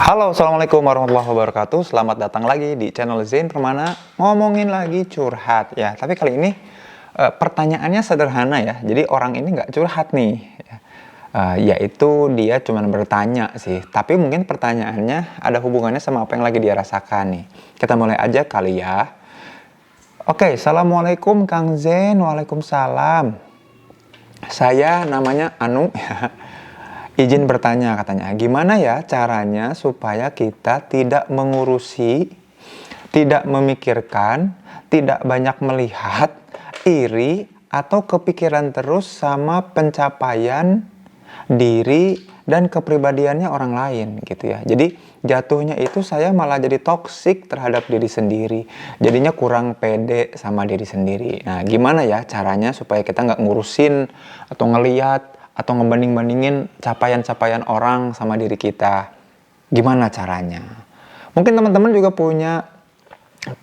Halo, assalamualaikum warahmatullahi wabarakatuh. Selamat datang lagi di channel Zain Permana. Ngomongin lagi curhat ya. Tapi kali ini pertanyaannya sederhana ya. Jadi orang ini nggak curhat nih. Yaitu dia cuma bertanya sih. Tapi mungkin pertanyaannya ada hubungannya sama apa yang lagi dia rasakan nih. Kita mulai aja kali ya. Oke, assalamualaikum Kang Zain. Waalaikumsalam. Saya namanya Anu ya. Izin bertanya katanya, gimana ya caranya supaya kita tidak mengurusi, tidak memikirkan, tidak banyak melihat, iri, atau kepikiran terus sama pencapaian diri dan kepribadiannya orang lain gitu ya. Jadi jatuhnya itu saya malah jadi toksik terhadap diri sendiri. Jadinya kurang pede sama diri sendiri. Nah gimana ya caranya supaya kita nggak ngurusin atau ngeliat atau ngebanding-bandingin capaian-capaian orang sama diri kita. Gimana caranya? Mungkin teman-teman juga punya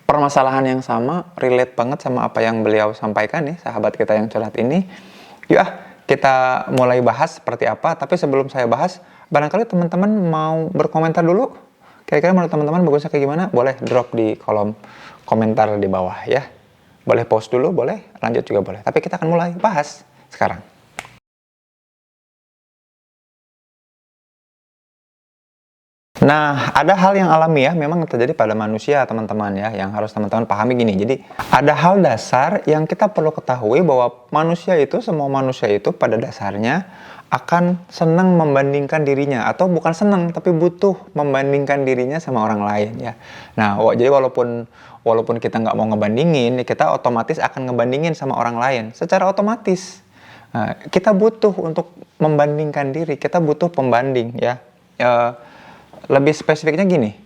permasalahan yang sama, relate banget sama apa yang beliau sampaikan nih, sahabat kita yang curhat ini. Yuk kita mulai bahas seperti apa. Tapi sebelum saya bahas, barangkali teman-teman mau berkomentar dulu. Kira-kira menurut teman-teman bagusnya kayak gimana? Boleh drop di kolom komentar di bawah ya. Boleh post dulu, boleh lanjut juga boleh. Tapi kita akan mulai bahas sekarang. Nah, ada hal yang alami ya, memang terjadi pada manusia teman-teman ya, yang harus teman-teman pahami gini. Jadi, ada hal dasar yang kita perlu ketahui bahwa manusia itu, semua manusia itu pada dasarnya akan senang membandingkan dirinya. Atau bukan senang, tapi butuh membandingkan dirinya sama orang lain ya. Nah, jadi walaupun kita nggak mau ngebandingin, kita otomatis akan ngebandingin sama orang lain. Secara otomatis, kita butuh untuk membandingkan diri, kita butuh pembanding ya. Lebih spesifiknya gini,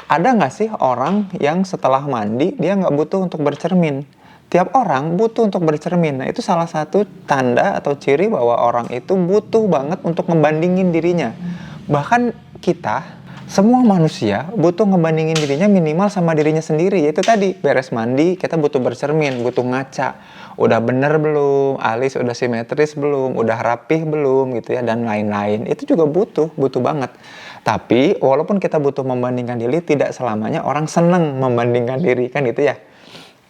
ada nggak sih orang yang setelah mandi dia nggak butuh untuk bercermin? Tiap orang butuh untuk bercermin. Nah itu salah satu tanda atau ciri bahwa orang itu butuh banget untuk ngebandingin dirinya. Bahkan kita, semua manusia butuh ngebandingin dirinya minimal sama dirinya sendiri. Yaitu tadi, beres mandi kita butuh bercermin, butuh ngaca. Udah bener belum, alis udah simetris belum, udah rapih belum gitu ya, dan lain-lain. Itu juga butuh banget. Tapi walaupun kita butuh membandingkan diri, tidak selamanya orang senang membandingkan diri kan gitu ya.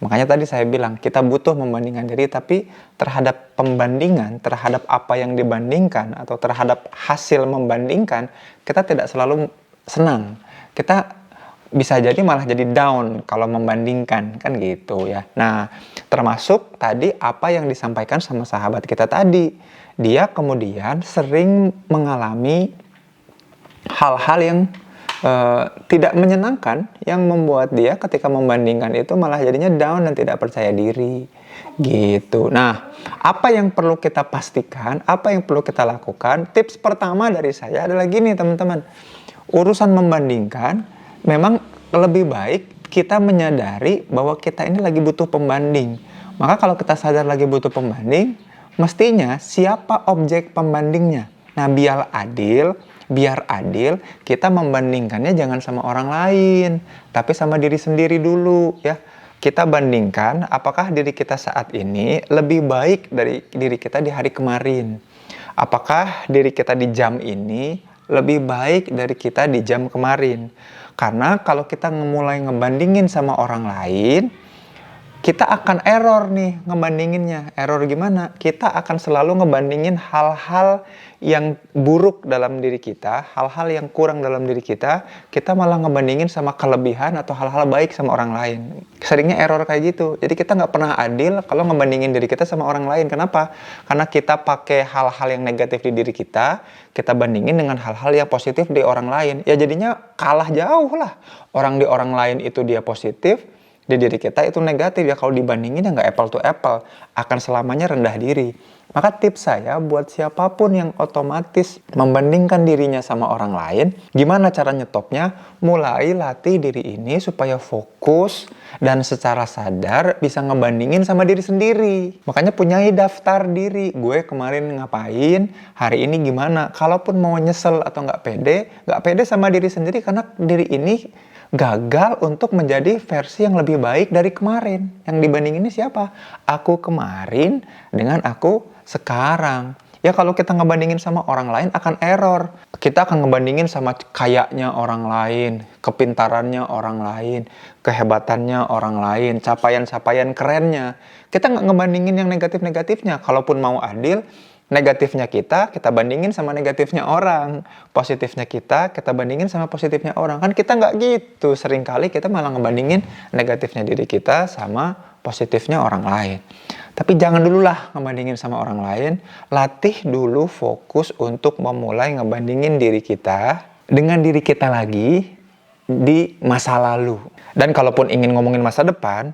Makanya tadi saya bilang kita butuh membandingkan diri, tapi terhadap pembandingan, terhadap apa yang dibandingkan atau terhadap hasil membandingkan, kita tidak selalu senang. Kita bisa jadi malah jadi down kalau membandingkan kan gitu ya. Nah, termasuk tadi apa yang disampaikan sama sahabat kita tadi. Dia kemudian sering mengalami hal-hal yang tidak menyenangkan yang membuat dia ketika membandingkan itu malah jadinya down dan tidak percaya diri gitu. Nah, apa yang perlu kita pastikan, apa yang perlu kita lakukan? Tips pertama dari saya adalah gini teman-teman. Urusan membandingkan memang lebih baik kita menyadari bahwa kita ini lagi butuh pembanding. Maka kalau kita sadar lagi butuh pembanding, mestinya siapa objek pembandingnya? Nah, biar adil, kita membandingkannya jangan sama orang lain, tapi sama diri sendiri dulu ya. Kita bandingkan apakah diri kita saat ini lebih baik dari diri kita di hari kemarin. Apakah diri kita di jam ini lebih baik dari kita di jam kemarin. Karena kalau kita mulai ngebandingin sama orang lain, kita akan error nih ngebandinginnya. Error gimana? Kita akan selalu ngebandingin hal-hal yang buruk dalam diri kita, hal-hal yang kurang dalam diri kita malah ngebandingin sama kelebihan atau hal-hal baik sama orang lain. Seringnya error kayak gitu. Jadi kita nggak pernah adil kalau ngebandingin diri kita sama orang lain. Kenapa? Karena kita pakai hal-hal yang negatif di diri kita bandingin dengan hal-hal yang positif di orang lain. Ya jadinya kalah jauh lah. Orang di orang lain itu dia positif, di diri kita itu negatif ya. Kalau dibandingin ya nggak apple to apple, akan selamanya rendah diri. Maka tips saya buat siapapun yang otomatis membandingkan dirinya sama orang lain, gimana cara nyetopnya? Mulai latih diri ini supaya fokus dan secara sadar bisa ngebandingin sama diri sendiri. Makanya punyai daftar diri, gue kemarin ngapain, hari ini gimana. Kalaupun mau nyesel atau nggak pede sama diri sendiri karena diri ini gagal untuk menjadi versi yang lebih baik dari kemarin. Yang dibandinginnya siapa? Aku kemarin dengan aku sekarang. Ya kalau kita ngebandingin sama orang lain akan error. Kita akan ngebandingin sama kayaknya orang lain, kepintarannya orang lain, kehebatannya orang lain, capaian-capaian kerennya. Kita nggak ngebandingin yang negatif-negatifnya. Kalaupun mau adil, negatifnya kita bandingin sama negatifnya orang. Positifnya kita bandingin sama positifnya orang. Kan kita nggak gitu. Seringkali kita malah ngebandingin negatifnya diri kita sama positifnya orang lain. Tapi jangan dululah ngebandingin sama orang lain. Latih dulu fokus untuk memulai ngebandingin diri kita dengan diri kita lagi di masa lalu. Dan kalaupun ingin ngomongin masa depan,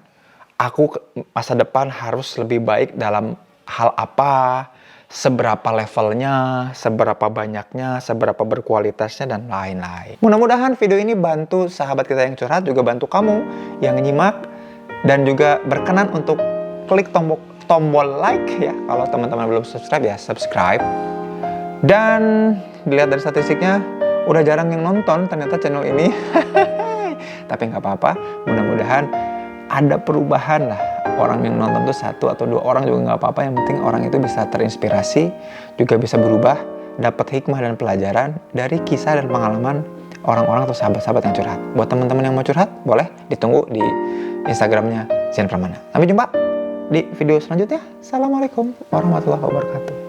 masa depan harus lebih baik dalam hal apa, seberapa levelnya, seberapa banyaknya, seberapa berkualitasnya, dan lain-lain. Mudah-mudahan video ini bantu sahabat kita yang curhat, juga bantu kamu yang nyimak, dan juga berkenan untuk klik tombol like ya. Kalau teman-teman belum subscribe ya subscribe. Dan dilihat dari statistiknya udah jarang yang nonton ternyata channel ini. Tapi nggak apa-apa, mudah-mudahan ada perubahan lah. Orang yang nonton tuh 1 atau 2 orang juga nggak apa-apa. Yang penting orang itu bisa terinspirasi, juga bisa berubah, dapat hikmah dan pelajaran dari kisah dan pengalaman orang-orang atau sahabat-sahabat yang curhat. Buat teman-teman yang mau curhat, boleh ditunggu di Instagramnya Zian Pramana. Sampai jumpa di video selanjutnya. Assalamualaikum warahmatullahi wabarakatuh.